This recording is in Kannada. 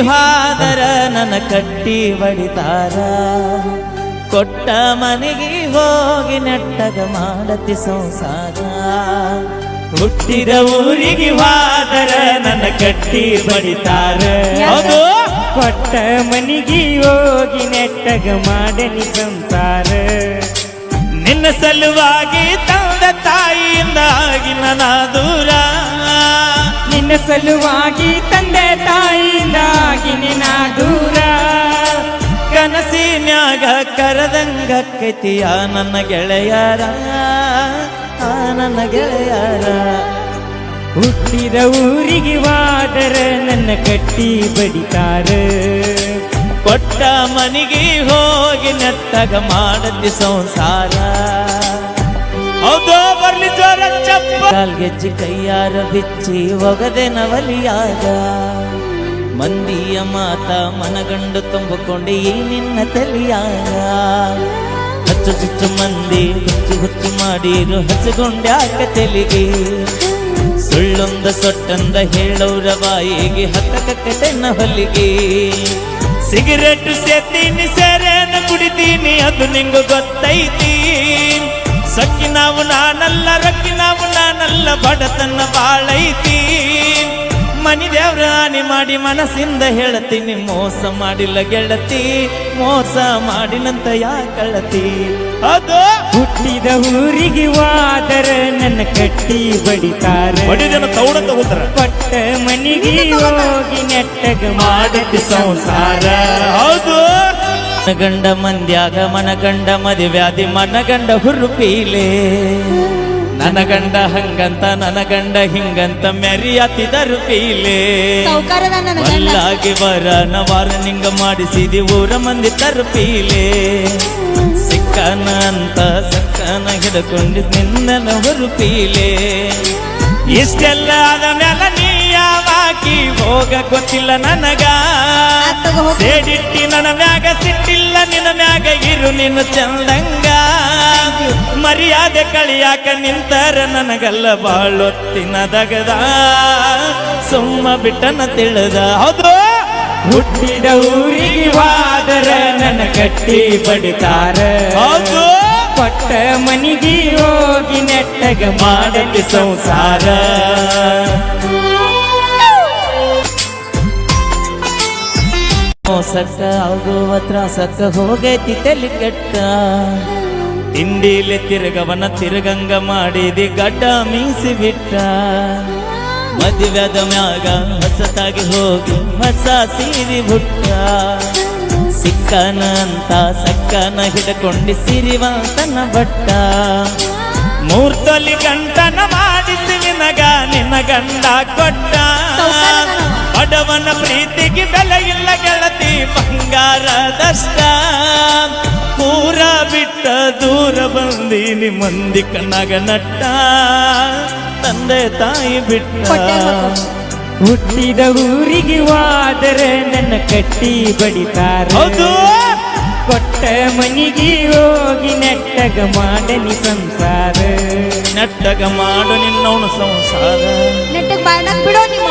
ಹಾದರ ನನ್ನ ಕಟ್ಟಿ ಬಡಿತಾರ ಕೊಟ್ಟ ಮನೆಗೆ ಹೋಗಿ ನೆಟ್ಟಗ ಮಾಡತಿ ಸಂಸಾರ ಹುಟ್ಟಿದ ಊರಿಗೆ ಹಾದರ ನನ್ನ ಕಟ್ಟಿ ಬಡಿತಾರ ಹೌದು ಕೊಟ್ಟ ಮನಿಗೆ ಹೋಗಿ ನೆಟ್ಟಗ ಮಾಡನಿ ಸಂಸಾರ ನಿನ್ನ ಸಲುವಾಗಿ ತಂದ ತಾಯಿಯಿಂದ ಆಗಿ ನನ್ನ ದೂರ ನಿನ್ನ ಸಲುವಾಗಿ ತಂದೆ ತಾಯಿಯಿಂದಾಗಿ ನಿನ್ನ ದೂರ ಕನಸಿನ್ಯಾಗ ಕರದಂಗ ಕೈತಿಯ ನನ್ನ ಗೆಳೆಯರ ನನ್ನ ಗೆಳೆಯರ ಹುಟ್ಟಿದ ಊರಿಗೆ ವಾದರ ನನ್ನ ಕಟ್ಟಿ ಬಡಿತಾರ ಕೊಟ್ಟ ಮನಿಗೆ ಹೋಗಿ ನೆಟ್ಟಗ ಮಾಡತಿ ಸಂಸಾರ ಹೌದು ಬರ್ಲಿ ಜೋರ ಚಪ್ಪ ಕಾಲ್ಗೆಜ್ಜಿ ಕೈಯಾರ ಬಿಚ್ಚಿ ಒಗದೆ ನವಲಿಯಾಗ ಮಂದಿಯ ಮಾತ ಮನಗಂಡು ತುಂಬಿಕೊಂಡೆ ಈ ನಿನ್ನ ತಲಿಯಾಗ ಹಚ್ಚು ಚುಚ್ಚು ಮಂದಿ ಹುಚ್ಚು ಹುಚ್ಚು ಮಾಡಿರು ಹಚ್ಚುಕೊಂಡ್ಯಾಕ ತೆಲಿಗೆ ಸುಳ್ಳೊಂದ ಸೊಟ್ಟಂದ ಹೇಳೋರ ಬಾಯಿಗೆ ಹತ್ತಕಟ್ಟೆನ್ನ ಹೊಲಿಗೆ ಸಿಗರೇಟು ಸೇತೀನಿ ಸೇರೇನ ಕುಡಿತೀನಿ ಅದು ನಿಂಗು ಗೊತ್ತೈತಿ ಸಕ್ಕಿ ನಾವು ನಾನಲ್ಲ ರಕ್ಕಿ ನಾವು ನಾನಲ್ಲ ಬಡತನ ಬಾಳೈತಿ ಮನಿ ದೇವ್ರ ಹಾನಿ ಮಾಡಿ ಮನಸ್ಸಿಂದ ಹೇಳತೀನಿ ಮೋಸ ಮಾಡಿಲ್ಲ ಗೆಳತಿ ಮೋಸ ಮಾಡಿನಂತ ಯಾಕಳತಿ ಅದು ಹುಟ್ಟಿದ ಊರಿಗೆ ವಾದರ ನನ್ನ ಕಟ್ಟಿ ಬಡಿತಾರ ಕೊಟ್ಟ ಮನಿಗೆ ಹೋಗಿ ನೆಟ್ಟಗ ಮಾಡತಿ ಸಂಸಾರ ಹೌದು ಮನಗಂಡ ಮಂದ್ಯಾಗ ಮನಗಂಡ ಮದುವ್ಯಾದಿ ಮನಗಂಡ ಹುರುಪೀಲೆ ನನ್ನ ಗಂಡ ಹಂಗಂತ ನನ್ನ ಗಂಡ ಹಿಂಗಂತ ಮೆರಿಯಾತಿದರು ಪೀಲೆ ಮಲ್ಲಾಗಿ ವರನ ವಾರ್ನಿಂಗ ಮಾಡಿಸಿದಿ ಊರ ಮಂದಿ ತರುಪೀಲೆ ಸಿಕ್ಕನ ಅಂತ ಸಕ್ಕನ ಹಿಡ್ಕೊಂಡು ನಿನ್ನ ಹುರುಪೀಲೆ ಇಷ್ಟೆಲ್ಲ ಆದ ಮ್ಯಾಲ ನೀ ಯಾವಾಕಿ ಹೋಗ ಗೊತ್ತಿಲ್ಲ ನನಗ ಸೇಡಿಟ್ಟಿ ನನ್ನ ಮ್ಯಾಗ ಸಿಟ್ಟಿಲ್ಲ ನಿನ್ನ ಮ್ಯಾಗ ಇರು ನಿನ್ನ ಚಂದಂಗ ಮರ್ಯಾದೆ ಕಳಿಯಾಕ ನಿಂತರ ನನಗಲ್ಲ ಬಾಳೊತ್ತಿನ ದಗದ ಸುಮ್ಮ ಬಿಟ್ಟನ ತಿಳಿದ ಹೌದು ಹುಟ್ಟಿದ ಊರಿಗೆ ವಾದರ ನನ್ನ ಕಟ್ಟಿ ಬಡಿತಾರ ಹೌದು ಕೊಟ್ಟ ಮನಿಗೆ ಹೋಗಿ ನೆಟ್ಟಗ ಮಾಡಲಿ ಸಂಸಾರ ಮೋಸಕ್ಕ ಆಗುವ ತ್ರಾಸಕ್ಕ ಹೋಗೈತಿ ತಲೆ ಕೆಟ್ಟ ತಿಂಡಿಲೆ ತಿರುಗವನ ತಿರುಗಂಗ ಮಾಡಿದಿ ಗಡ್ಡ ಮೀಸಿ ಬಿಟ್ಟ ಮದುವೆದ ಮ್ಯಾಗ ಹೊಸತಾಗಿ ಹೋಗಿ ಹೊಸ ಸೀರಿ ಬುಟ್ಟ ಸಿಕ್ಕನ ಅಂತ ಸಕ್ಕನ ಹಿಡ್ಕೊಂಡಿ ಸಿರಿವಂತನ ಬಟ್ಟ ಮೂರ್ತೊಲಿ ಗಂಟನ ಮಾಡಿಸಿ ನಿನಗ ನಿನ್ನ ಗಂಡ ಕೊಟ್ಟ ಬಡವನ ಪ್ರೀತಿಗೆ ಬೆಲೆ ಇಲ್ಲ ಗೆಳತಿ ಬಂಗಾರದಷ್ಟ ಪೂರ ಬಿಟ್ಟ ದೂರ ಬಂದೀನಿ ಮಂದಿ ಕಣ್ಣಾಗ ನಟ್ಟ ತಂದೆ ತಾಯಿ ಬಿಟ್ಟ ಹುಟ್ಟಿದ ಊರಿಗೆ ವಾದರ ನನ್ನ ಕಟ್ಟಿ ಬಡಿತಾರ ಹೌದು ಕೊಟ್ಟ ಮನಿಗೆ ಹೋಗಿ ನೆಟ್ಟಗ ಮಾಡನಿ ಸಂಸಾರ ನೆಟ್ಟಗ ಮಾಡು ನಿನ್ನವನು ಸಂಸಾರ ನೆಟ್ಟಗ ಬಿಡೋ ನಿಮ್ಮ